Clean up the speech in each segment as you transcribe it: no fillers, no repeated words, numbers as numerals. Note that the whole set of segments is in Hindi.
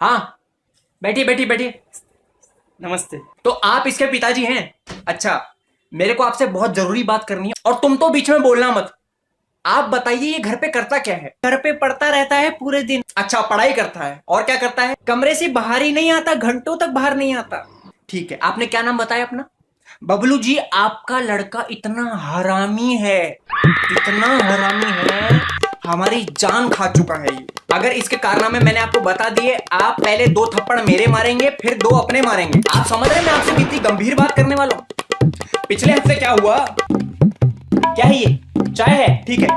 हाँ, बैठिए बैठिए बैठिए। नमस्ते। तो आप इसके पिताजी हैं? अच्छा, मेरे को आपसे बहुत जरूरी बात करनी है और तुम तो बीच में बोलना मत। आप बताइए ये घर पे करता क्या है? घर पे पढ़ता रहता है पूरे दिन। अच्छा, पढ़ाई करता है और क्या करता है? कमरे से बाहर ही नहीं आता, घंटों तक बाहर नहीं आता। ठीक है, आपने क्या नाम बताया अपना? बबलू जी, आपका लड़का इतना हरामी है, इतना हरामी है, हमारी जान खा चुका है ये। अगर इसके कारनामे मैंने आपको बता दिए, आप पहले 2 थप्पड़ मेरे मारेंगे, फिर 2 अपने मारेंगे। आप समझ रहे हैं मैं आपसे कितनी गंभीर बात करने वाला हूं? पिछले हफ्ते क्या हुआ? क्या है ये? चाय है? ठीक है।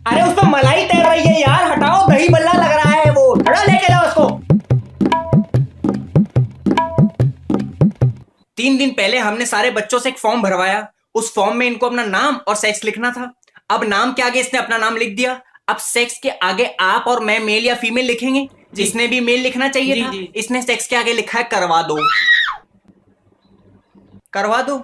अरे उसमें मलाई तैर रही है यार, हटाओ, दही बल्ला लग रहा है वो, हटा, लेके जाओ उसको। 3 दिन पहले हमने सारे बच्चों से एक फॉर्म भरवाया। उस फॉर्म में इनको अपना नाम और सेक्स लिखना था। अब नाम के आगे इसने अपना नाम लिख दिया। अब सेक्स के आगे आप और मैं मेल या फीमेल लिखेंगे। जिसने भी मेल लिखना चाहिए था, इसने सेक्स के आगे लिखा है करवा दो। करवा दो?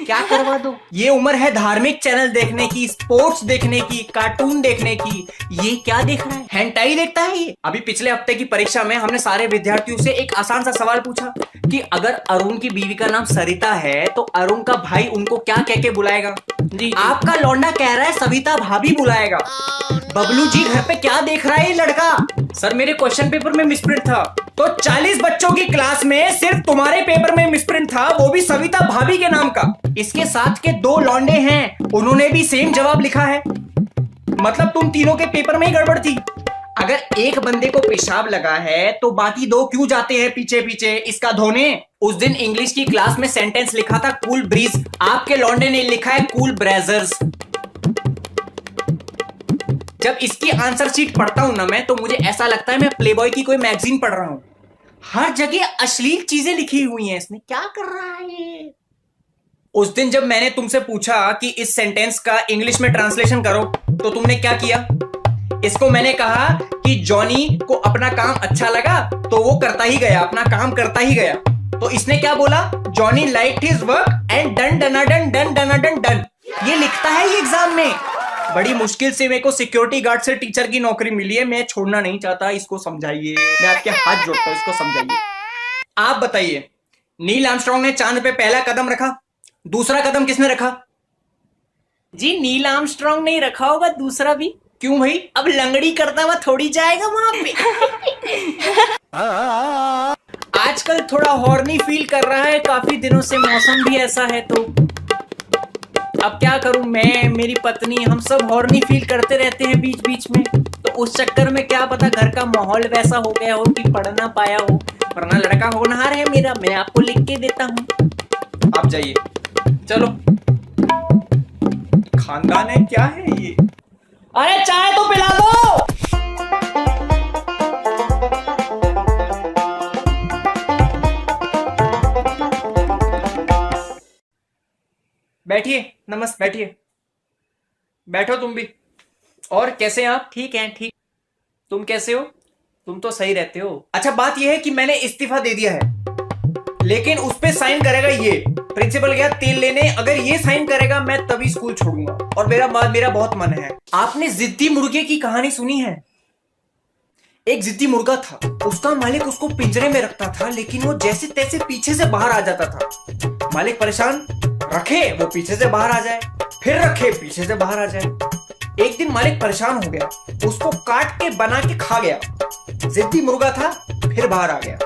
क्या करवा दो? ये उम्र है धार्मिक चैनल देखने की, स्पोर्ट्स देखने की, कार्टून देखने की। ये क्या देख रहा है? हेंटाई देखता है ये। अभी पिछले हफ्ते की परीक्षा में हमने सारे विद्यार्थियों से एक आसान सा सवाल पूछा कि अगर अरुण की बीवी का नाम सरिता है तो अरुण का भाई उनको क्या कह के बुलाएगा? जी। आपका लौंडा कह रहा है सविता भाभी बुलाएगा। बबलू जी, घर पे क्या देख रहा है ये लड़का? सर, मेरे क्वेश्चन पेपर में मिसप्रिंट था। तो 40 बच्चों की क्लास में सिर्फ तुम्हारे पेपर में मिसप्रिंट था, वो भी सविता भाभी के नाम का। इसके साथ के 2 लौंडे हैं, उन्होंने भी सेम जवाब लिखा है। मतलब तुम तीनों के पेपर में ही गड़बड़ थी। अगर एक बंदे को पेशाब लगा है तो बाकी 2 क्यों जाते हैं पीछे पीछे इसका धोने? उस दिन इंग्लिश की क्लास में सेंटेंस लिखा था कूल ब्रीज, आपके लौंडे ने लिखा है कूल ब्रेजर्स। जब इसकी आंसर शीट पढ़ता हूं ना मैं, तो मुझे ऐसा लगता है मैं प्लेबॉय की कोई मैगजीन पढ़ रहा हूं। हर जगह अश्लील चीजें लिखी हुई हैं। इसने क्या कर रहा है ये? उस दिन जब मैंने तुमसे पूछा कि इस सेंटेंस का इंग्लिश में ट्रांसलेशन करो, तो तुमने क्या किया? इसको मैंने कहा कि जॉनी को अपना काम अच्छा लगा तो वो करता ही गया, अपना काम करता ही गया। तो इसने क्या बोला? Johnny liked his work and डन डनाडन डन डनाडन डन। ये लिखता है ये एग्जाम में। बड़ी मुश्किल से मेरे को सिक्योरिटी गार्ड से टीचर की नौकरी मिली है, मैं छोड़ना नहीं चाहता। इसको समझाइए, मैं आपके हाथ जोड़ता हूं, इसको समझाइए। आप बताइए, नील आर्मस्ट्रांग ने चांद पे पहला कदम रखा, दूसरा कदम किसने रखा? जी, नील आर्मस्ट्रांग नहीं रखा होगा, दूसरा भी। क्यों भाई? अब लंगड़ी करता हुआ थोड़ी जाएगा वहां पे। आजकल थोड़ा हॉर्नी फील कर रहा है, काफी दिनों से मौसम भी ऐसा है, तो अब क्या करूं मैं, मेरी पत्नी, हम सब हॉर्नी फील करते रहते हैं बीच बीच में। तो उस चक्कर में क्या पता घर का माहौल वैसा हो गया हो कि पढ़ ना पाया हो, वरना लड़का होनहार है मेरा, मैं आपको लिख के देता हूं। आप जाइए, चलो। खानदान है क्या है ये? अरे चाय तो पिला दो। बैठिए, नमस्ते, बैठिए, बैठो तुम भी। और कैसे हैं आप? ठीक हैं, ठीक। तुम कैसे हो? तुम तो सही रहते हो। अच्छा, बात यह है कि मैंने इस्तीफा दे दिया है, लेकिन उस पे साइन करेगा ये प्रिंसिपल गया तेल लेने, अगर ये साइन करेगा मैं तभी स्कूल छोड़ूंगा। और मेरा बहुत मन है। आपने जिद्दी मुर्गे की कहानी सुनी है? एक जिद्दी मुर्गा था, उसका मालिक उसको पिंजरे में रखता था, लेकिन वो जैसे तैसे पीछे से बाहर आ जाता था। मालिक परेशान, रखे वो पीछे से बाहर आ जाए, फिर रखे पीछे से बाहर आ जाए। एक दिन मालिक परेशान हो गया, उसको काट के बना के खा गया। जिद्दी मुर्गा था, फिर बाहर आ गया।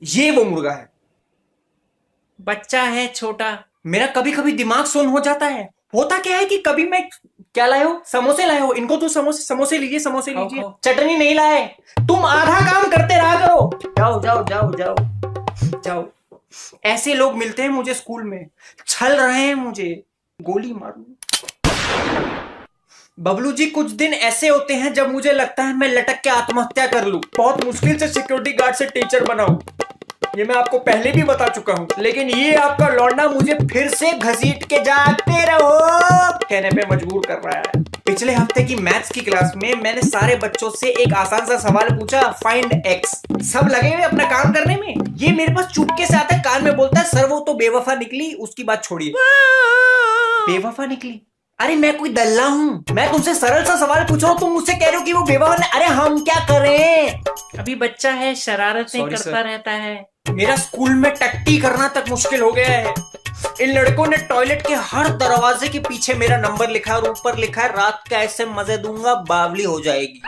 ये वो मुर्गा है। बच्चा है छोटा, मेरा कभी कभी दिमाग सुन हो जाता है। होता क्या है कि कभी मैं, क्या लाए हो? समोसे लाए हो? इनको तो समोसे लीजिए, समोसे लीजिए। चटनी नहीं लाए? तुम आधा काम करते रहा करो। जाओ जाओ जाओ जाओ जाओ। ऐसे लोग मिलते हैं मुझे स्कूल में, छल रहे हैं मुझे, गोली मारूं। बबलू जी, कुछ दिन ऐसे होते हैं जब मुझे लगता है मैं लटक के आत्महत्या कर लूं। बहुत मुश्किल से सिक्योरिटी गार्ड से टीचर बनाऊं, ये मैं आपको पहले भी बता चुका हूं, लेकिन ये आपका लौंडा मुझे फिर से घसीट के जागते रहो कहने पे मजबूर कर रहा है। पिछले हफ्ते की मैथ्स की क्लास में मैंने सारे बच्चों से एक आसान सा सवाल पूछा, फाइंड एक्स। सब लगे हुए अपना काम करने में, ये मेरे पास चुपके से आता है, कान में बोलता है, सर वो तो बेवफा निकली, उसकी बात छोड़िए। बेवफा निकली? अरे मैं कोई दल्ला हूँ? मैं तुमसे सरल सा सवाल पूछ रहा हूँ, तुम मुझसे कह रहे हो कि वो बेवफा है। अरे हम क्या करें? अभी बच्चा है, शरारतें Sorry, करता sir. रहता है। मेरा स्कूल में टट्टी करना तक मुश्किल हो गया है। इन लड़कों ने टॉयलेट के हर दरवाजे के पीछे मेरा नंबर लिखा और ऊपर लिखा है रात का ऐसे मजे दूंगा बावली हो जाएगी।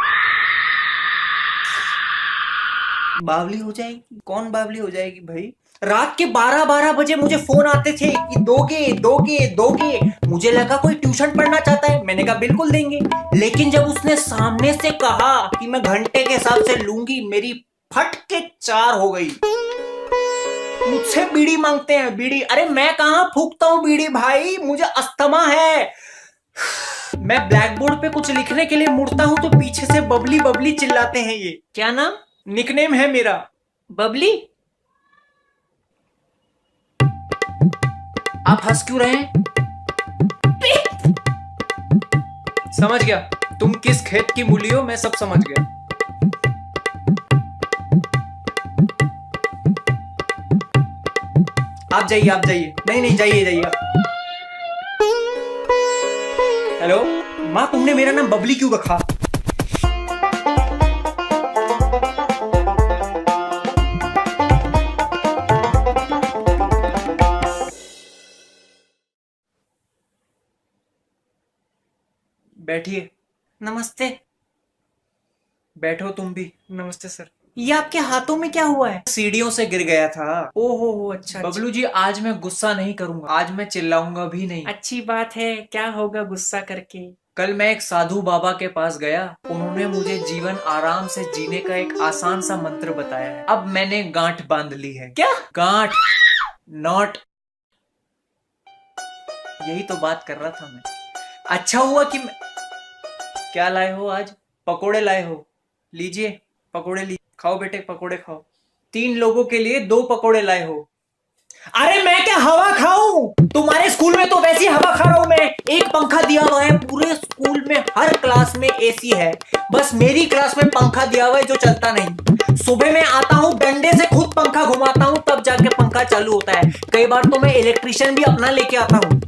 बावली हो जाएगी? कौन बावली हो जाएगी भाई? रात के 12-12 बजे मुझे फोन आते थे कि दोगे दोगे दोगे। मुझे लगा कोई ट्यूशन पढ़ना चाहता है, मैंने कहा बिल्कुल देंगे। लेकिन जब उसने सामने से कहा कि मैं घंटे के हिसाब से लूंगी, मेरी फट के 4 हो गई। मुझसे बीड़ी मांगते हैं, बीड़ी। अरे मैं कहां फूकता हूं बीड़ी भाई, मुझे अस्थमा है। मैं ब्लैक बोर्ड पे कुछ लिखने के लिए मुड़ता हूं तो पीछे से बबली बबली चिल्लाते हैं। ये क्या नाम? निकनेम है मेरा, बबली। आप हंस क्यों रहे हैं? समझ गया तुम किस खेत की मूली हो, मैं सब समझ गया। आप जाइए, आप जाइए। नहीं नहीं, जाइए जाइए आप। हेलो माँ, तुमने मेरा नाम बबली क्यों रखा? बैठिए। नमस्ते। बैठो तुम भी। नमस्ते सर। ये आपके हाथों में क्या हुआ है? सीढ़ियों से गिर गया था। ओहो हो, अच्छा। बबलू जी, आज मैं गुस्सा नहीं करूंगा, आज मैं चिल्लाऊंगा भी नहीं। अच्छी बात है, क्या होगा गुस्सा करके? कल मैं एक साधु बाबा के पास गया, उन्होंने मुझे जीवन आराम से जीने का एक आसान सा मंत्र बताया है। अब मैंने गांठ बांध ली है। क्या? गांठ, नॉट। यही तो बात कर रहा था मैं। अच्छा हुआ कि मैं... क्या लाए हो आज? पकोड़े लाए हो? लीजिए पकोड़े, लीजिए, खाओ बेटे, पकोड़े खाओ। 3 लोगों के लिए 2 पकोड़े लाए हो। अरे मैं क्या हवा खाऊं? तुम्हारे स्कूल में तो वैसी हवा खा रहा हूं मैं। एक पंखा दिया हुआ है, पूरे स्कूल में हर क्लास में एसी है, बस मेरी क्लास में पंखा दिया हुआ है जो चलता नहीं। सुबह में आता हूं, डंडे से खुद पंखा घुमाता हूं, तब जाके पंखा चालू होता है। कई बार तो मैं इलेक्ट्रिशियन भी अपना लेके आता हूं।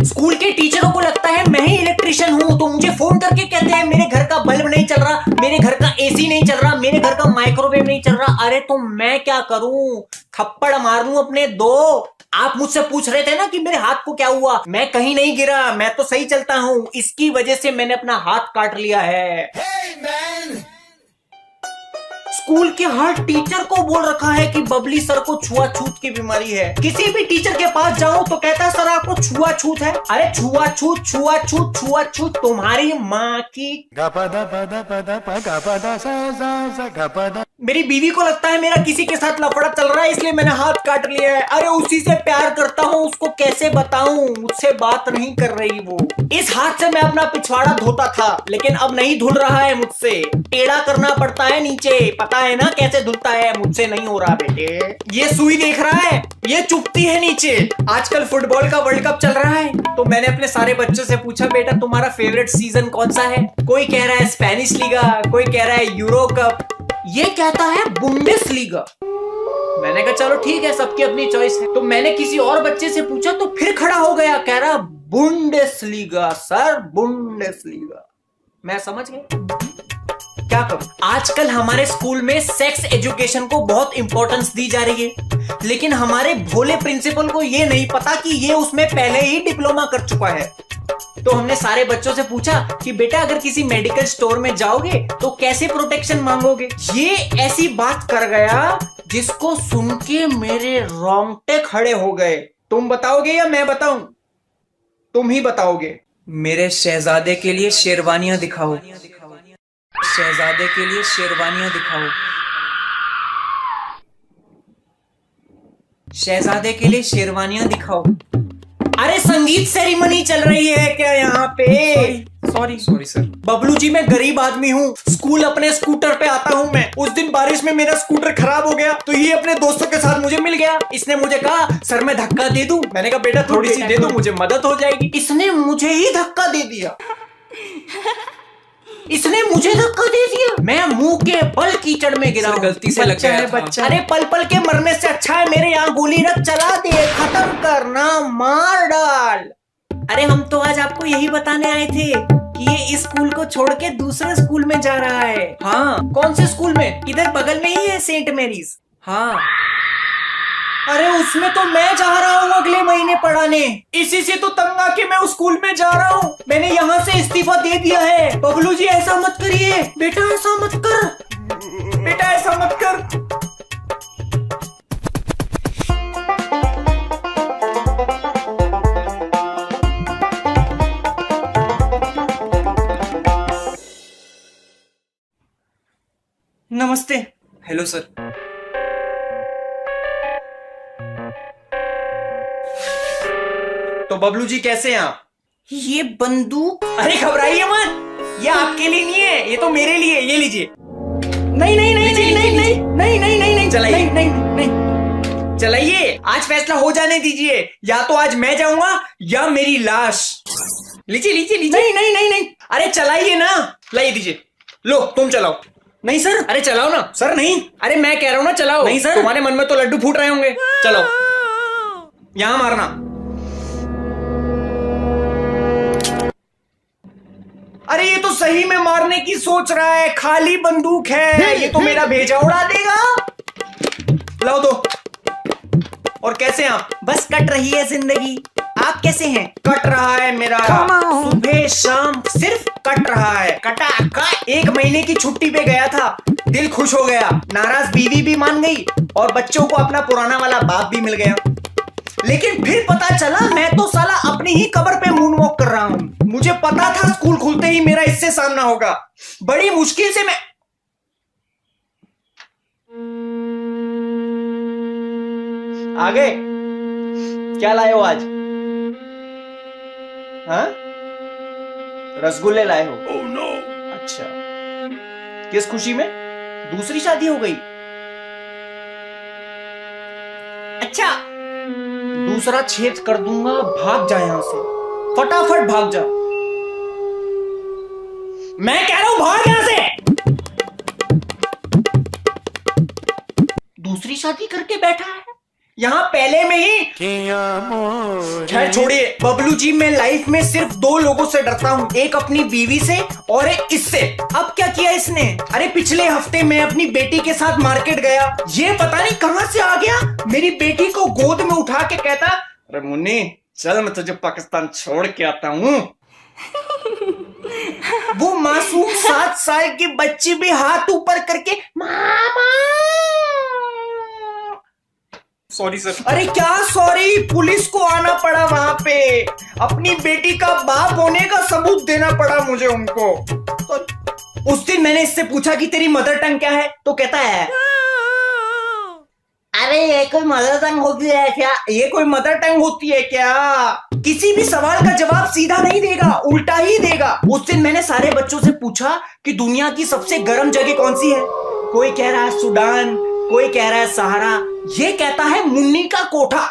स्कूल के टीचरों को लगता है मैं ही इलेक्ट्रिशियन हूं, तो मुझे फोन करके कहते हैं मेरे घर का बल्ब नहीं चल रहा, मेरे घर का एसी नहीं चल रहा, मेरे घर का माइक्रोवेव नहीं चल रहा। अरे तो मैं क्या करूं? थप्पड़ मार लूं अपने 2? आप मुझसे पूछ रहे थे ना कि मेरे हाथ को क्या हुआ? मैं कहीं नहीं गिरा, मैं तो सही चलता हूं। इसकी वजह से मैंने अपना हाथ काट लिया है। स्कूल के हर टीचर को बोल रखा है कि बबली सर को छुआछूत की बीमारी है। किसी भी टीचर के पास जाऊं तो कहता है सर आपको छुआछूत है। अरे छुआछूत छुआछूत छुआछूत तुम्हारी माँ की। मेरी बीवी को लगता है मेरा किसी के साथ लफड़ा चल रहा है, इसलिए मैंने हाथ काट लिया है। अरे उसी से प्यार करता हूँ, उसको कैसे बताऊं? मुझसे बात नहीं कर रही वो। इस हाथ से मैं अपना पिछवाड़ा धोता था, लेकिन अब नहीं धुल रहा है मुझसे। टेढ़ा करना पड़ता है नीचे, पता है ना कैसे धुलता है? मुझसे नहीं हो रहा बेटे। ये सुई देख रहा है, ये चुभती है नीचे। आजकल फुटबॉल का वर्ल्ड कप चल रहा है, तो मैंने अपने सारे बच्चों से पूछा बेटा तुम्हारा फेवरेट सीजन कौन सा है? कोई कह रहा है स्पेनिश लीगा, कोई कह रहा है यूरो कप, ये कहता है बुंडेस लीगा। मैंने कहा चलो ठीक है, सबकी अपनी चॉइस है। तो मैंने किसी और बच्चे से पूछा तो फिर खड़ा हो गया, कह रहा Bundes Liga sir, Bundes Liga. मैं समझ गया, क्या करूं? आजकल हमारे स्कूल में सेक्स एजुकेशन को बहुत इंपॉर्टेंस दी जा रही है, लेकिन हमारे भोले प्रिंसिपल को ये नहीं पता कि ये उसमें पहले ही डिप्लोमा कर चुका है। तो हमने सारे बच्चों से पूछा कि बेटा अगर किसी मेडिकल स्टोर में जाओगे तो कैसे प्रोटेक्शन मांगोगे? ये ऐसी बात कर गया जिसको सुन के मेरे रोंगटे खड़े हो गए। तुम बताओगे या मैं बताऊं? तुम ही बताओगे। मेरे शहजादे के लिए शेरवानियां दिखाओ, शहजादे के लिए शेरवानियां दिखाओ, शहजादे के लिए शेरवानियां दिखाओ। अरे संगीत सेरेमनी चल रही है क्या यहाँ पे? Sorry sir. बबलू जी मैं गरीब आदमी हूँ, स्कूल अपने स्कूटर पे आता हूँ मैं। उस दिन बारिश में मेरा स्कूटर खराब हो गया, तो ये अपने दोस्तों के साथ मुझे मिल गया। इसने मुझे कहा सर मैं धक्का दे दूं? मैंने कहा बेटा थोड़ी सी दे दो, मुझे मदद हो जाएगी। इसने मुझे ही धक्का दे दिया, इसने मुझे धक्का दे दिया। मैं मुंह के बल कीचड़ में गिरा। गलती से लग गया था। बच्चा। अरे पल पल के मरने से अच्छा है मेरे यहाँ गोली रख, चला दे, खत्म करना, मार डाल। अरे हम तो आज आपको यही बताने आए थे कि ये इस स्कूल को छोड़ के दूसरे स्कूल में जा रहा है। हाँ, कौन से स्कूल में? इधर बगल में ही है सेंट मैरीज। हाँ, अरे उसमें तो मैं जा रहा हूँ अगले महीने पढ़ाने। इसी से तो तंग आके मैं उस स्कूल में जा रहा हूँ। मैंने यहाँ से इस्तीफा दे दिया है। बबलू जी ऐसा मत करिए बेटा, ऐसा मत कर बेटा, ऐसा मत कर। नमस्ते। Hello sir. तो बबलू जी कैसे हैं आप? ये बंदूक? अरे घबराइए मत, ये आपके लिए नहीं है, ये तो मेरे लिए। ये लीजिए। नहीं नहीं नहीं नहीं नहीं नहीं नहीं नहीं नहीं नहीं चलाइए। नहीं नहीं नहीं। चलाइए, आज फैसला हो जाने दीजिए। या तो आज मैं जाऊंगा या मेरी लाश। लीजिए लीजिए लीजिए। नहीं नहीं नहीं नहीं। अरे चलाइए ना, लाइए दीजिए। लो तुम चलाओ। नहीं सर। अरे चलाओ ना। सर नहीं। अरे मैं कह रहा हूं ना चलाओ। नहीं सर। तुम्हारे मन में तो लड्डू फूट रहे होंगे। चलो, यहां मारना। अरे ये तो सही में मारने की सोच रहा है, खाली बंदूक है। ये तो मेरा भेजा उड़ा देगा। लाओ दो। और कैसे हैं आप? बस कट रही है जिंदगी। आप कैसे हैं? कट रहा है मेरा, सुबह शाम सिर्फ कट रहा है। कटा कट। 1 महीने की छुट्टी पे गया था, दिल खुश हो गया। नाराज बीवी भी मान गई और बच्चों को अपना पुराना वाला बाप भी मिल गया। लेकिन फिर पता चला मैं तो साला अपनी ही कब्र पे मून वॉक कर रहा हूं। मुझे पता था स्कूल खुलते ही मेरा इससे सामना होगा। बड़ी मुश्किल से मैं आ गए। क्या लाए हो आज? हाँ, रसगुल्ले लाए हो? oh, no. अच्छा, किस खुशी में? दूसरी शादी हो गई? अच्छा, दूसरा छेद कर दूंगा, भाग जा यहां से, फटाफट भाग जा। मैं कह रहा हूं भाग यहां से। दूसरी शादी करके बैठा है यहां पहले में ही। खैर छोड़िए बबलू जी, मैं लाइफ में सिर्फ 2 लोगों से डरता हूं, एक अपनी बीवी से और एक इससे। अब क्या किया इसने? अरे पिछले हफ्ते मैं अपनी बेटी के साथ मार्केट गया, ये पता नहीं कहां से आ गया, मेरी बेटी को गोद में उठा के कहता, अरे मुन्नी चल मैं तुझे पाकिस्तान छोड़ के आता हूं। वो मासूम 7 साल की बच्ची भी हाथ ऊपर करके मामा। Sorry sir. अरे क्या सॉरी, पुलिस को आना पड़ा वहां पे, अपनी बेटी का बाप होने का सबूत देना पड़ा मुझे उनको। तो उस दिन मैंने इससे पूछा कि तेरी मदर टंग क्या है, तो कहता है अरे ये कोई मदर टंग होती है क्या? ये कोई मदर टंग होती है क्या? किसी भी सवाल का जवाब सीधा नहीं देगा, उल्टा ही देगा। उस दिन मैंने सारे बच्चों से पूछा कि दुनिया की सबसे गर्म जगह कौन सी है। कोई कह रहा है सूडान, कोई कह रहा है सहारा, ये कहता है मुन्नी का कोठा।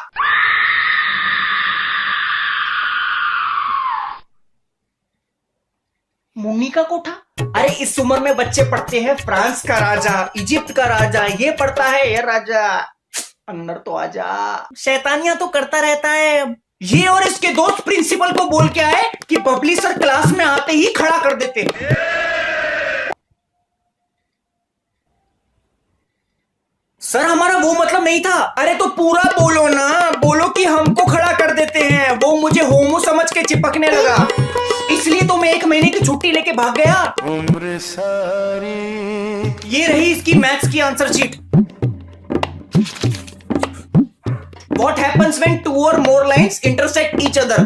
मुन्नी का कोठा? अरे इस उम्र में बच्चे पढ़ते हैं फ्रांस का राजा, इजिप्ट का राजा, ये पढ़ता है ये राजा। अंदर तो आजा। शैतानियां तो करता रहता है। ये और इसके दोस्त प्रिंसिपल को बोल के आए कि बबली सर क्लास में आते ही खड़ा कर देते। सर हमारा वो मतलब नहीं था। अरे तो पूरा बोलो ना, बोलो कि हमको खड़ा कर देते हैं। वो मुझे होमो समझ के चिपकने लगा, इसलिए तो मैं 1 महीने की छुट्टी लेके भाग गया। उम्र सारी। ये रही इसकी मैथ्स की answer sheet. What happens when 2 or more lines intersect each other?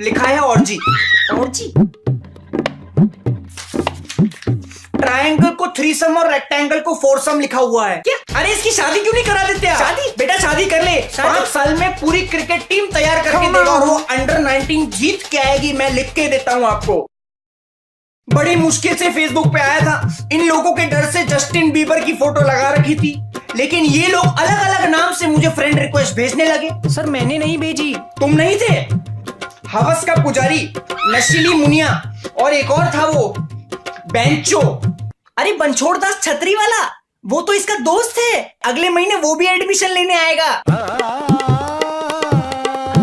लिखा है ऑर्जी। ऑर्जी? ट्रायंगल को थ्रीसम और रेक्टेंगल को फोरसम लिखा हुआ है। क्या? अरे इसकी शादी क्यों नहीं करा देते आप? शादी? बेटा शादी कर ले। 5 साल में पूरी क्रिकेट टीम तैयार करके देगा और वो अंडर 19 जीत के आएगी। मैं लिख के देता हूं आपको। बड़ी मुश्किल से फेसबुक पे आया था। इन लोगों के डर से जस्टिन बीबर की फोटो लगा रखी थी, लेकिन ये लोग अलग अलग नाम से मुझे फ्रेंड रिक्वेस्ट भेजने लगे। सर मैंने नहीं भेजी। तुम नहीं थे? हवस का पुजारी, नशीली मुनिया और एक और था वो बेंचो। अरे बनछोड़ दास छतरी वाला, वो तो इसका दोस्त है। अगले महीने वो भी एडमिशन लेने आएगा।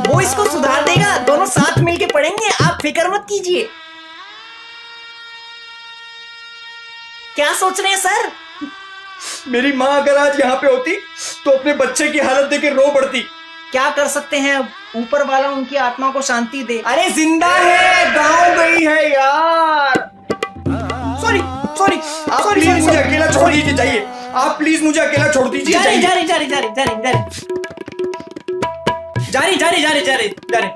वो वो इसको सुधार देगा, दोनों साथ मिलके पढ़ेंगे, आप फिक्र मत कीजिए। क्या सोच रहे हैं सर? मेरी माँ अगर आज यहाँ पे होती तो अपने बच्चे की हालत देख के रो पड़ती। क्या कर सकते हैं अब, ऊपर वाला उनकी आत्मा को शांति दे। अरे जिंदा है, गाँव गई है यार। सॉरी सॉरी आप प्लीज मुझे अकेला छोड़ दीजिए, जाइए आप प्लीज मुझे अकेला छोड़ दीजिए, जाइए। जारी जारी जारी जारी जारी जारी जारी जारी जारी।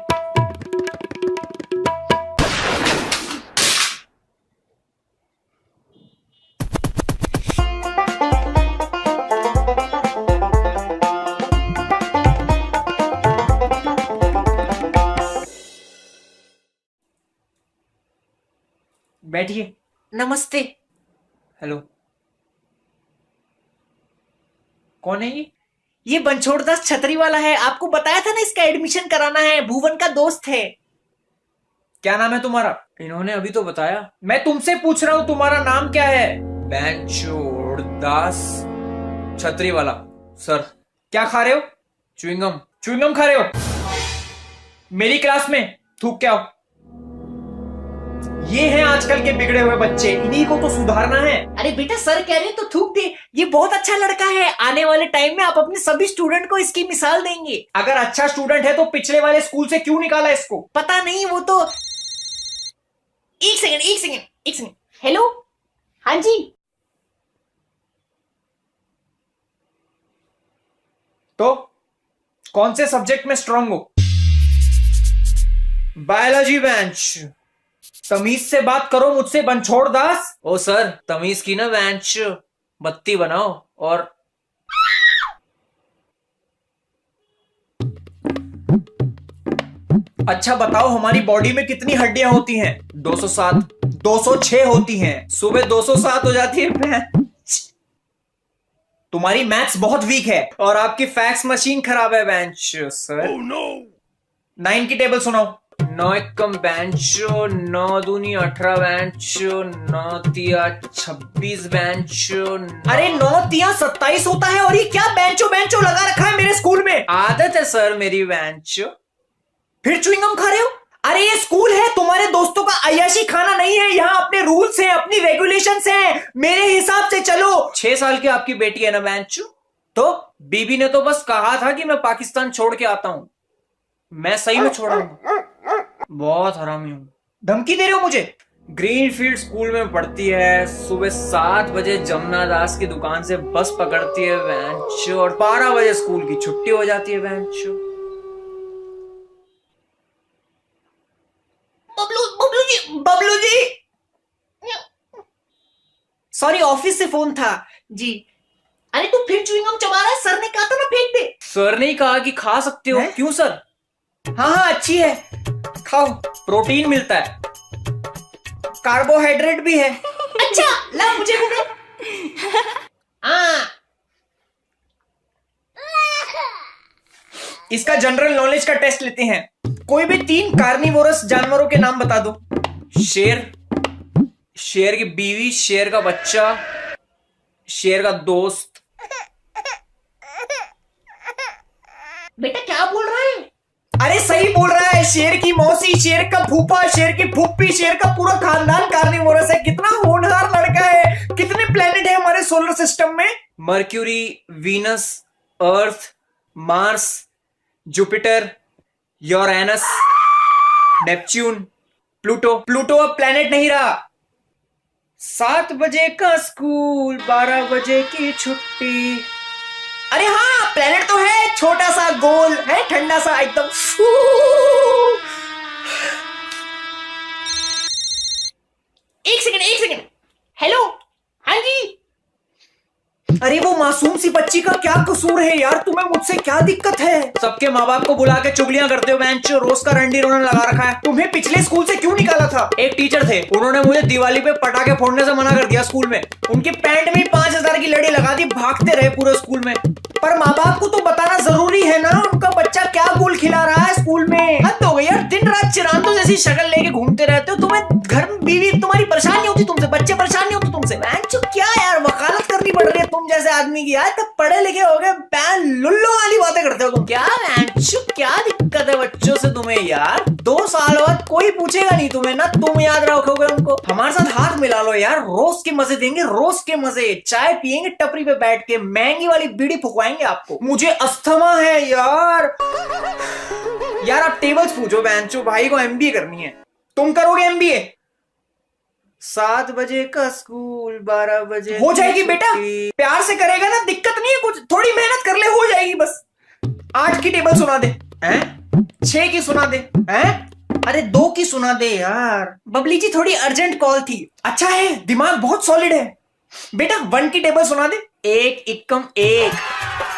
बैठिए। नमस्ते। हेलो, कौन है ये? ये बनछोड़दास छतरी वाला है, आपको बताया था ना इसका एडमिशन कराना है, भुवन का दोस्त है। क्या नाम है तुम्हारा? इन्होंने अभी तो बताया। मैं तुमसे पूछ रहा हूं तुम्हारा नाम क्या है? बनछोड़दास छतरी वाला। सर क्या खा रहे हो? च्युइंगम। च्युइंगम खा रहे हो? मेरी क्लास में थूक के आओ। ये हैं आजकल के बिगड़े हुए बच्चे, इन्हीं को तो सुधारना है। अरे बेटा सर कह रहे हैं तो थूक दे, ये बहुत अच्छा लड़का है, आने वाले टाइम में आप अपने सभी स्टूडेंट को इसकी मिसाल देंगे। अगर अच्छा स्टूडेंट है तो पिछले वाले स्कूल से क्यों निकाला इसको? पता नहीं, वो तो एक सेकंड। हेलो, हाँ जी। तो कौन से सब्जेक्ट में स्ट्रांग हो? Biology bench. तमीज से बात करो मुझसे बनछोड़दास। ओ सर, तमीज की ना बेंच, बत्ती बनाओ। और अच्छा बताओ, हमारी बॉडी में कितनी हड्डियां होती हैं? 207, 206 होती हैं। सुबह 207 हो जाती है बेंच। तुम्हारी मैथ्स बहुत वीक है और आपकी फैक्स मशीन खराब है बेंच। सर 9 की टेबल सुनाओ। 9 एकम बेंचो, 9 दूनी 18 बेंचो, 9 तिया 26 बेंचो। अरे 9 तिया 27 होता है, और ये क्या बेंचो बेंचो लगा रखा है मेरे स्कूल में? आदत है सर मेरी बेंचो। फिर च्युइंगम खा रहे हो? अरे ये स्कूल है, तुम्हारे दोस्तों का अय्याशी खाना नहीं है, यहाँ अपने रूल्स हैं, अपनी रेगुलेशंस हैं, मेरे हिसाब से चलो। 6 साल की आपकी बेटी है ना बेंचो? तो बीबी ने तो बस कहा था कि मैं पाकिस्तान छोड़ के आता हूं। मैं सही में छोड़ा हूं। बहुत हरामी हूं। धमकी दे रहे हो मुझे? ग्रीनफील्ड स्कूल में पढ़ती है, सुबह 7 बजे जमुना दास की दुकान से बस पकड़ती है बेंचो, और 12 बजे स्कूल की छुट्टी हो जाती है बेंचो। बबलू जी सॉरी, ऑफिस से फोन था जी। अरे तू फिर च्युइंगम चबा रहा है, सर ने कहा था ना फेंक दे। सर ने कहा कि खा सकते हो। क्यों सर? हाँ अच्छी है, खाओ, प्रोटीन मिलता है, कार्बोहाइड्रेट भी है। अच्छा ला मुझे भी दे। इसका जनरल नॉलेज का टेस्ट लेते हैं। कोई भी 3 कार्निवोरस जानवरों के नाम बता दो। शेर, शेर की बीवी, शेर का बच्चा, शेर का दोस्त। बेटा क्या बोल रहा है? अरे सही बोल रहा है, शेर की मौसी, शेर का फूफा, शेर की फूफी, शेर का पूरा खानदान कार्निवोरस है। कितना होनहार लड़का है। कितने प्लेनेट है हमारे सोलर सिस्टम में? Mercury, Venus, Earth, Mars, Jupiter, Uranus, Neptune, Pluto. Pluto अब प्लेनेट नहीं रहा। 7 बजे का स्कूल, 12 बजे की छुट्टी। अरे हाँ प्लेनेट तो है, छोटा सा गोल है, ठंडा सा एकदम। एक सेकंड। हेलो, हाँ जी। अरे वो मासूम सी बच्ची का क्या कसूर है यार, तुम्हें मुझसे क्या दिक्कत है? सबके माँ बाप को बुला के चुगलियां करते हो बेंच, रोज का रंडी रोना लगा रखा है। तुम्हें पिछले स्कूल से क्यों निकाला था? एक टीचर थे, उन्होंने मुझे दिवाली पे पटाखे फोड़ने से मना कर दिया स्कूल में। उनके पैंट में 5000 की लड़ी लगा दी, भागते रहे पूरे स्कूल में। पर माँ बाप को तो बताना जरूरी है ना, उनका बच्चा क्या गुल खिला रहा है स्कूल में। हद हो गई यार, दिन रात चिरांदों जैसी शक्ल लेके घूमते रहते हो। तुम्हें घर में बीवी तुम्हारी परेशान नहीं होती तुमसे, बच्चे परेशान नहीं होते तुमसे? क्या यार वकालत करनी पड़ रही है तुम तुम जैसे आदमी की यार, तब पढ़े लिखे हो गए, पैन लुल्लो वाली बातें करते हो तुम। क्या क्या दिक्कत है बच्चों से तुम्हें यार? 2 साल बाद कोई पूछेगा नहीं तुम्हें, ना तुम याद रखोगे उनको। हमारे साथ हाथ मिला लो यार, रोज के मजे देंगे, रोज के मजे। चाय पियेंगे टपरी पे बैठ के, महंगी वाली बीड़ी फुकवाएंगे आपको। मुझे अस्थमा है यार। यार आप टेबल्स पूछो बेंचो, भाई को एमबीए करनी है। तुम करोगे एमबीए? 7 बजे का स्कूल, 12 बजे हो जाएगी बेटा। प्यार से करेगा ना, दिक्कत नहीं है कुछ, थोड़ी मेहनत कर ले, हो जाएगी बस। 8 की टेबल सुना दे हैं? 6 की सुना दे हैं? अरे 2 की सुना दे यार। बबली जी थोड़ी अर्जेंट कॉल थी। अच्छा है, दिमाग बहुत सॉलिड है बेटा। 1 की टेबल सुना दे। 1 एकम 1,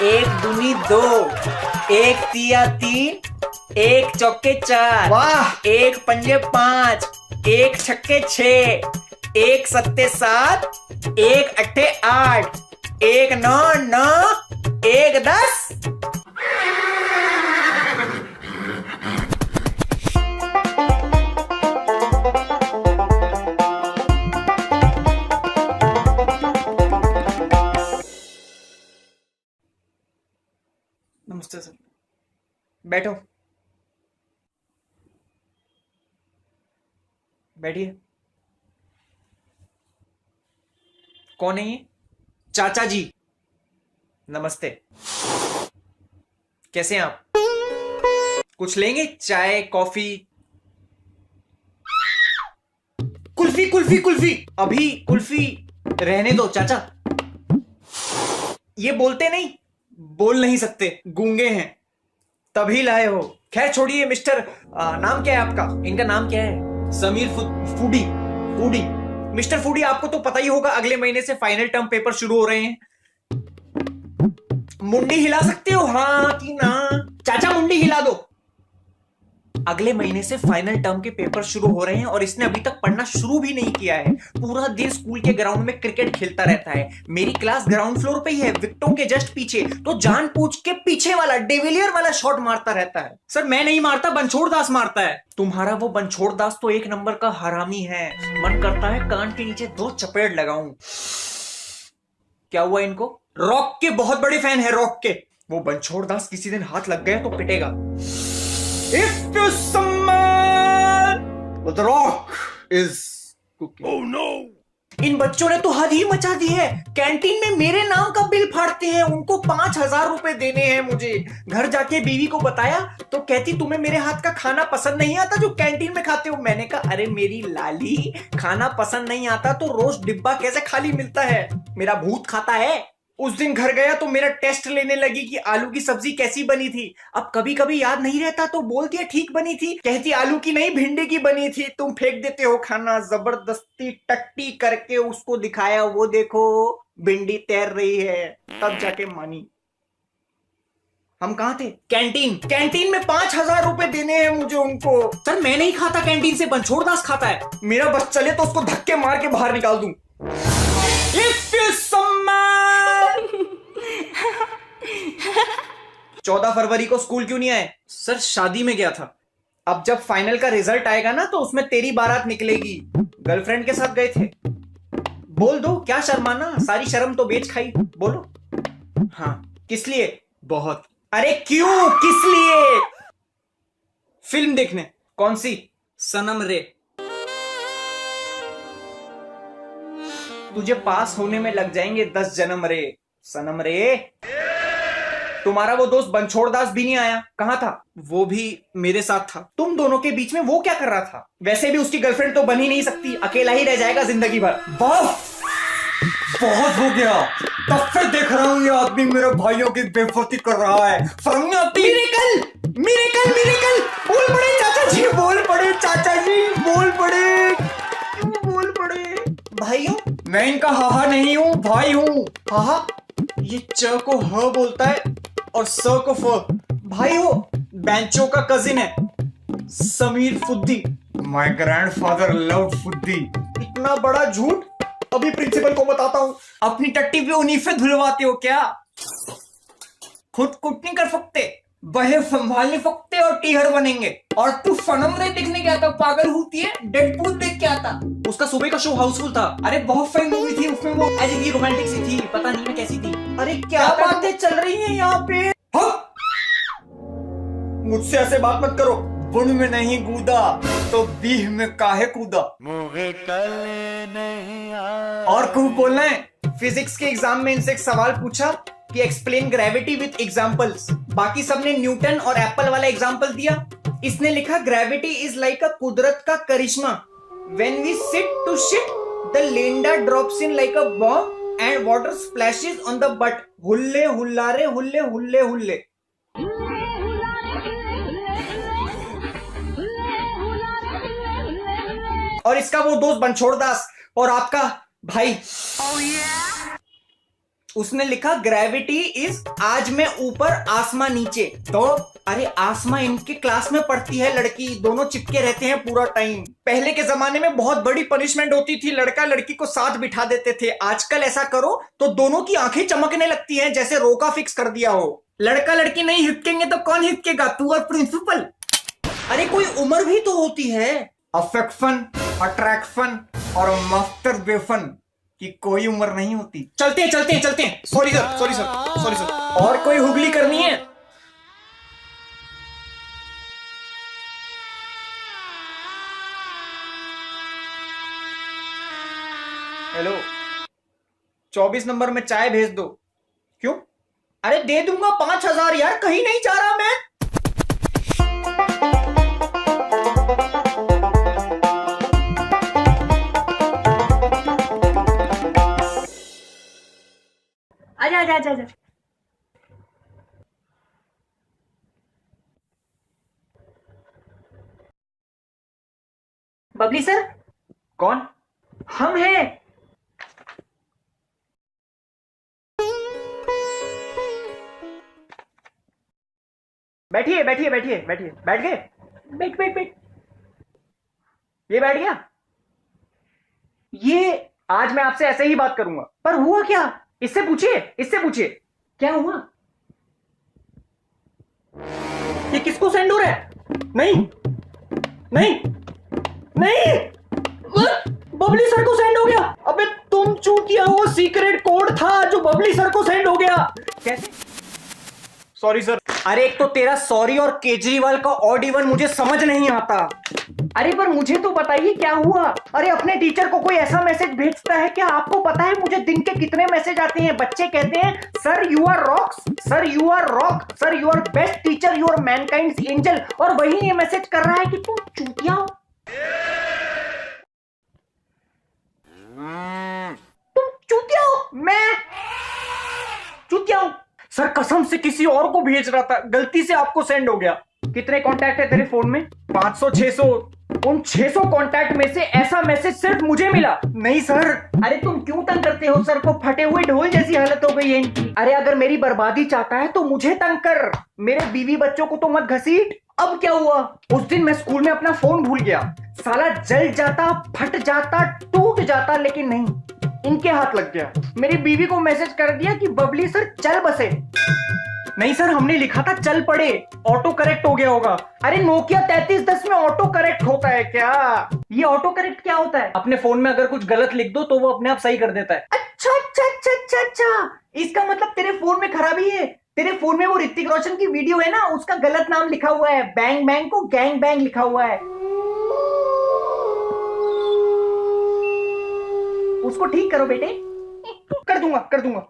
1 दूनी 2, 1 तिया 3, 1 चौके 4, वाह, 1 पंजे 5, 1 छक्के 6, 1 सत्ते 7, 1 अट्ठे 8, 1 9 9, 1 10। नमस्ते सर, बैठो, बैठिए। कौन है ये? चाचा जी, नमस्ते। कैसे हैं आप? कुछ लेंगे? चाय, कॉफी? कुल्फी कुल्फी कुल्फी। अभी कुल्फी रहने दो चाचा। ये बोलते नहीं, बोल नहीं सकते, गूंगे हैं, तभी लाए हो। खैर छोड़िए मिस्टर, नाम क्या है आपका? इनका नाम क्या है? Sameer foodie. Foodie, mister foodie, आपको तो पता ही होगा अगले महीने से फाइनल टर्म पेपर शुरू हो रहे हैं। मुंडी हिला सकते हो हाँ कि ना? चाचा मुंडी हिला दो। अगले महीने से फाइनल टर्म के पेपर शुरू हो रहे हैं और इसने अभी तक पढ़ना शुरू भी नहीं किया है। पूरा दिन स्कूल के ग्राउंड में क्रिकेट खेलता रहता है। मेरी क्लास ग्राउंड फ्लोर पे ही है, विकेटों के जस्ट पीछे, तो जानबूझ के पीछे वाला डिविलियर वाला शॉट मारता रहता है। सर मैं नहीं मारता, बनछोड़ दास मारता है। तुम्हारा वो बनछोड़ दास तो 1 नंबर का हरामी है। मन करता है कान के नीचे 2 चपेट लगाऊं। क्या हुआ इनको? रॉक के बहुत बड़े फैन है, रॉक के। वो बनछोड़ दास किसी दिन हाथ लग गया तो पिटेगा। If you summon the rock is cooking. Oh no! इन बच्चों ने तो हद ही मचा दी है। कैंटीन में मेरे नाम का बिल फाड़ते हैं। उनको 5,000 रुपए देने हैं मुझे। घर जाके बीवी को बताया तो कहती तुम्हें मेरे हाथ का खाना पसंद नहीं आता जो कैंटीन में खाते हो। मैंने कहा अरे मेरी लाली, खाना पसंद नहीं आता तो रोज डिब्बा कैसे खाली मिलता है? मेरा भूत खाता है। उस दिन घर गया तो मेरा टेस्ट लेने लगी कि आलू की सब्जी कैसी बनी थी। अब कभी कभी याद नहीं रहता तो बोल दिया ठीक बनी थी। कहती आलू की नहीं भिंडी की बनी थी। तुम फेंक देते हो खाना। जबरदस्ती टट्टी करके उसको दिखाया, वो देखो भिंडी तैर रही है, तब जाके मानी। हम कहाँ थे? कैंटीन। कैंटीन में 5,000 रुपए देने हैं मुझे उनको। सर मैं नहीं खाता कैंटीन से, बनछोड़ दास खाता है। मेरा बस चले तो उसको धक्के मार के बाहर निकाल दूं। 14 फरवरी को स्कूल क्यों नहीं आए? सर शादी में गया था। अब जब फाइनल का रिजल्ट आएगा ना तो उसमें तेरी बारात निकलेगी। गर्लफ्रेंड के साथ गए थे। बोल दो, क्या शर्माना, सारी शर्म तो बेच खाई। बोलो। हाँ। किस लिए? बहुत। अरे क्यों, किस लिए? फिल्म देखने। कौन सी? सनम रे। तुझे पास होने में लग जाएंगे 10 जन्म रे। सनम रे। तुम्हारा वो दोस्त बनछोड़ दास भी नहीं आया? कहां था? वो भी मेरे साथ था। तुम दोनों के बीच में वो क्या कर रहा था? वैसे भी उसकी गर्लफ्रेंड तो बन ही नहीं सकती, अकेला ही रह जाएगा जिंदगी भर। बस बहुत हो गया। तब से देख रहा हूं ये आदमी मेरे भाइयों की बेइज्जती कर रहा है। Miracle, miracle, miracle. बोल पड़े चाचा जी, बोल पड़े चाचा जी, बोल पड़े, बोल पड़े। भाइयों? मैं इनका हाहा नहीं हूं, भाई हूं। हाहा? ये च को ह बोलता है और स को फ। भाई हो, बेंचो का कजिन है, समीर फुद्दी। माय ग्रैंडफादर लव्ड फुद्दी। इतना बड़ा झूठ? अभी प्रिंसिपल को बताता हूं। अपनी टट्टी पे उन्हीं पे धुलवाते हो क्या? खुद कुछ नहीं कर सकते? वह संभालने फकते और टीहर बनेंगे। और तू फनम रे देखने गया था, पागल होती है, डेडपूल देख के आता। उसका सुबह का शो हाउसफुल था। अरे बहुत फनी मूवी थी, उसमें वो ऐसी थी, रोमांटिक सी थी, पता नहीं मैं कैसी थी। अरे क्या बातें चल रही हैं यहाँ पे। मुझसे ऐसे बात मत करो। बुन में नहीं कूदा तो बीह में काहे कूदा। और खूब बोलना है। फिजिक्स के एग्जाम में इनसे एक सवाल पूछा कि एक्सप्लेन ग्रेविटी विथ एग्जांपल्स। बाकी सबने न्यूटन और एप्पल वाला एग्जांपल दिया। इसने लिखा ग्रेविटी इज लाइक अ कुदरत का करिश्मा। When we sit to shit the लेंडा drops in like a bomb and water splashes on the butt. हुल्ले हुल्लारे हुल्ले हुल्ले हुल्ले। और इसका वो दोस्त बनछोड़ दास और आपका भाई उसने लिखा ग्रेविटी इज आज मैं ऊपर आसमां नीचे। तो अरे आसमां इनके क्लास में पढ़ती है लड़की, दोनों चिपके रहते हैं पूरा टाइम। पहले के जमाने में बहुत बड़ी पनिशमेंट होती थी, लड़का लड़की को साथ बिठा देते थे। आजकल ऐसा करो तो दोनों की आंखें चमकने लगती हैं जैसे रोका फिक्स कर दिया हो। लड़का लड़की नहीं हिचकेंगे तो कौन हिचकेगा, तू और प्रिंसिपल। अरे कोई उम्र भी तो होती है। अफेक्शन, अट्रैक्शन और मफ्तर बेफन की कोई उम्र नहीं होती। चलते हैं चलते हैं चलते हैं। Sorry sir sorry sir sorry sir. और कोई हुगली करनी है? हेलो, 24 नंबर में चाय भेज दो। क्यों? अरे दे दूंगा 5000 यार, कहीं नहीं जा रहा मैं। आजा आजा आजा आजा। बबली सर। कौन? हम हैं। बैठिए बैठिए बैठिए बैठिए। बैठ गए? बैठ बैठ बैठ। ये बैठ गया। ये आज मैं आपसे ऐसे ही बात करूंगा। पर हुआ क्या? इससे पूछिए, इससे पूछिए। क्या हुआ? ये किसको सेंड हो रहा है? नहीं नहीं नहीं, बबली सर को सेंड हो गया। अबे तुम चूतिया, वो सीक्रेट कोड था जो बबली सर को सेंड हो गया। कैसे? Sorry sir. अरे एक तो तेरा सॉरी और केजरीवाल का ऑड इवन मुझे समझ नहीं आता। अरे पर मुझे तो बताइए क्या हुआ। अरे अपने टीचर को कोई ऐसा मैसेज भेजता है क्या? आपको पता है मुझे दिन के कितने मैसेज आते हैं? बच्चे कहते हैं sir you are rocks, sir you are rock, sir you are best teacher, you are mankind's angel. और वही ये मैसेज कर रहा है कि तुम चूतिया हो, तुम चूतिया हो, मैं चूतिया हूं। सर कसम से किसी और को भेज रहा था, गलती से आपको सेंड हो गया। कितने कांटेक्ट है तेरे फोन में? 500 600। उन 600 कांटेक्ट में से ऐसा मैसेज सिर्फ मुझे मिला। नहीं सर। अरे तुम क्यों तंग करते हो सर को? फटे हुए ढोल जैसी हालत हो गई है इनकी। अरे अगर मेरी बर्बादी चाहता है तो मुझे तंग कर, मेरे बीवी बच्चों को तो मत घसीट। अब क्या हुआ? उस दिन मैं स्कूल में अपना फोन भूल गया। साला जल जाता, फट जाता, टूट जाता, लेकिन नहीं, इनके हाथ लग गया। मेरी बीवी को मैसेज कर दिया कि बबली सर चल बसे। नहीं सर, हमने लिखा था चल पड़े, ऑटो करेक्ट हो गया होगा। अरे नोकिया 3310 में ऑटो करेक्ट होता है क्या? ये ऑटो करेक्ट क्या होता है? अपने फोन में अगर कुछ गलत लिख दो तो वो अपने आप सही कर देता है। अच्छा अच्छा अच्छा अच्छा अच्छा, इसका मतलब तेरे फोन में खराबी है। तेरे फोन में वो ऋतिक रोशन की वीडियो है ना, उसका गलत नाम लिखा हुआ है। बैंग बैंग को गैंग बैंग लिखा हुआ है। उसको ठीक करो बेटे। कर दूंगा कर दूंगा।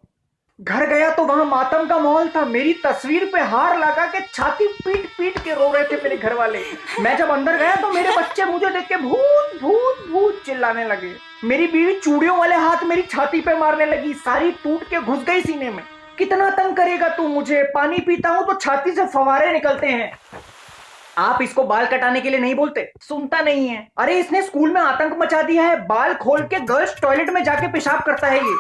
घर गया तो वहां मातम का माहौल था। मेरी तस्वीर पे हार लगा के छाती पीट पीट के रो रहे थे मेरे घर वाले। मैं जब अंदर गया तो मेरे बच्चे मुझे देख के भूत भूत भूत चिल्लाने लगे। मेरी बीवी चूड़ियों वाले हाथ मेरी छाती पे मारने लगी, सारी टूट के घुस गई सीने में। कितना तंग करेगा तू मुझे? पानी पीता हूं तो छाती से फवारे निकलते हैं। आप इसको बाल कटाने के लिए नहीं बोलते? सुनता नहीं है। अरे इसने स्कूल में आतंक मचा दिया है। बाल खोल के गर्ल्स टॉयलेट में जाके पेशाब करता है ये।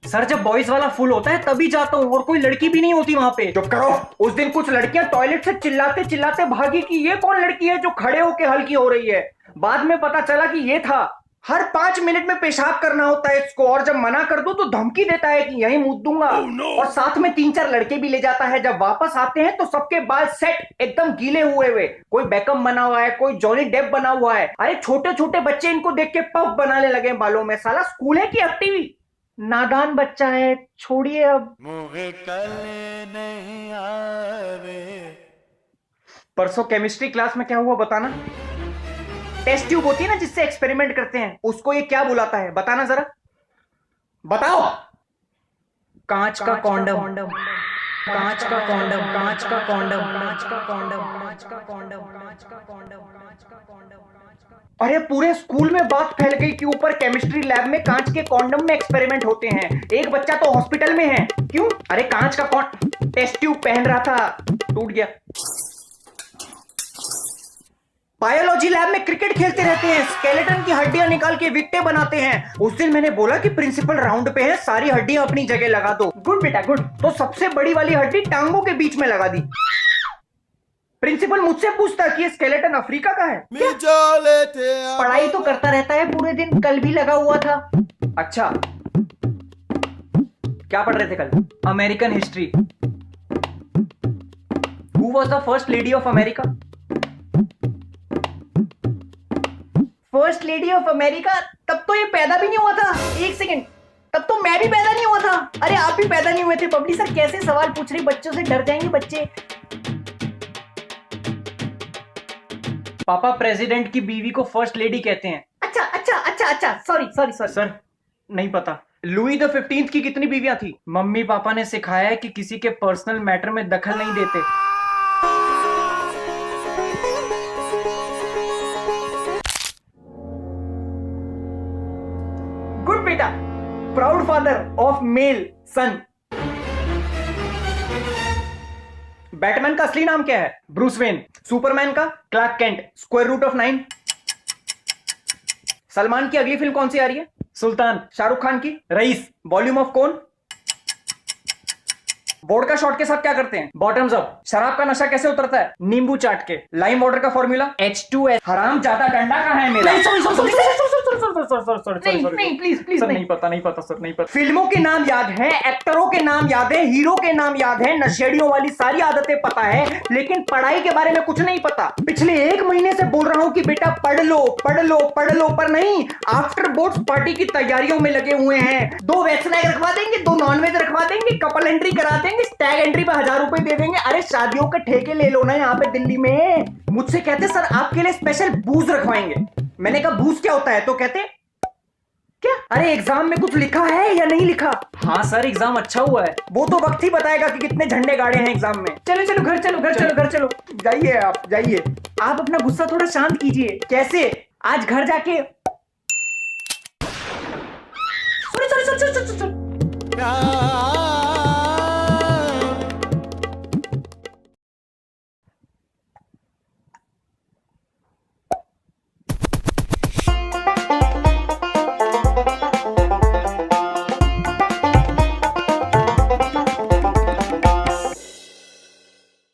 सर जब बॉयज वाला फुल होता है तभी जाता हूँ, और कोई लड़की भी नहीं होती वहां पे। चुप करो। उस दिन कुछ लड़कियां टॉयलेट से चिल्लाते चिल्लाते भागी कि ये कौन लड़की है जो खड़े होके हल्की हो रही है। बाद में पता चला कि ये था। हर 5 मिनट में पेशाब करना होता है इसको, और जब मना कर दो तो धमकी देता है कि यहीं मूत दूंगा। और साथ में 3-4 लड़के भी ले जाता है। जब वापस आते हैं तो सबके बाल सेट एकदम गीले हुए हुए, कोई बेकम बना हुआ है, कोई जॉनी डेप बना हुआ है। अरे छोटे छोटे बच्चे इनको देख के पफ बनाने लगे बालों में। साला स्कूल है कि अब टीवी? नादान बच्चा है, छोड़िए अब। परसों केमिस्ट्री क्लास में क्या हुआ बताना? टेस्ट ट्यूब होती है ना जिससे एक्सपेरिमेंट करते हैं, उसको ये क्या बुलाता है बताना जरा, बताओ। कांच का कॉन्डम, कांच का कॉन्डम, कांच का कॉन्डम, कांच का कॉन्डम, कांच का कॉन्डम, कांच का कॉन्डम, कांच का कॉन्डम। अरे पूरे स्कूल में बात फैल गई कि ऊपर केमिस्ट्री लैब में कांच के कॉन्डम में एक्सपेरिमेंट होते हैं। एक बच्चा तो हॉस्पिटल में है। क्यों? अरे कांच का टेस्ट ट्यूब पहन रहा था, टूट गया। बायोलॉजी लैब में क्रिकेट खेलते रहते हैं, स्केलेटन की हड्डियां निकाल के विकटे बनाते हैं। उस दिन मैंने बोला कि प्रिंसिपल राउंड पे है, सारी हड्डियां अपनी जगह लगा दो। गुड बेटा गुड। तो सबसे बड़ी वाली हड्डी टांगों के बीच में लगा दी। प्रिंसिपल मुझसे पूछता कि ये स्केलेटन अफ्रीका का है क्या? पढ़ाई तो करता रहता है पूरे दिन, कल भी लगा हुआ था। अच्छा, क्या पढ़ रहे थे कल? American history. Who was the first lady of America? First lady of America? तब तो ये पैदा भी नहीं हुआ था। एक सेकंड, तब तो मैं भी पैदा नहीं हुआ था। अरे आप भी पैदा नहीं हुए थे। बबली सर कैसे सवाल पूछ रही, बच्चों से डर जाएंगे बच्चे। पापा प्रेसिडेंट की बीवी को फर्स्ट लेडी कहते हैं। अच्छा अच्छा अच्छा अच्छा, सॉरी सॉरी सॉरी। सर नहीं पता। लुई द 15th की कितनी बीवियां थी? मम्मी पापा ने सिखाया है कि किसी के पर्सनल मैटर में दखल नहीं देते। गुड बेटा। Proud father of male son. Batman का असली नाम क्या है? Bruce Wayne. सुपरमैन का? Clark Kent. Square root of 9? Salman की अगली फिल्म कौन सी आ रही है? सुल्तान। शाहरुख खान की? रईस। वॉल्यूम ऑफ कौन? वोडका शॉट के साथ क्या करते हैं? Bottoms up. शराब का नशा कैसे उतरता है? नींबू चाट के। लाइम वाटर का फॉर्मूला? H2S। हराम ज्यादा डंडा कहाँ है मेरा? नहीं प्लीज प्लीज सर नहीं पता, नहीं पता सर, नहीं पता। फिल्मों के नाम याद है, एक्टरों के नाम याद है, हीरो के नाम याद है, नशेड़ियों वाली सारी आदतें पता है, लेकिन पढ़ाई के बारे में कुछ नहीं पता। पिछले 1 महीने से बोल रहा हूं कि बेटा पढ़ लो पढ़ लो पढ़ लो, पर नहीं। आफ्टर बोर्ड्स पार्टी की तैयारियों में लगे हुए हैं। 2 वेज एग रखवा देंगे, 2 नॉनवेज रखवा देंगे, कपल एंट्री करा देंगे, टैग एंट्री पे 1000 रुपए दे देंगे। अरे शादियों के ठेके ले लो ना यहाँ पे दिल्ली में। मुझसे कहते सर आपके लिए स्पेशल बूज रखवाएंगे। मैंने कहा बूज क्या होता है? तो कहते क्या? अरे एग्जाम में कुछ लिखा है या नहीं लिखा? हाँ सर एग्जाम अच्छा हुआ है। वो तो वक्त ही बताएगा कि कितने झंडे गाड़े हैं एग्जाम में। चलो चलो घर चलो, घर चलो, घर चलो। जाइए आप जाइए। आप अपना गुस्सा थोड़ा शांत कीजिए। कैसे? आज घर जाके sorry sorry sorry sorry sorry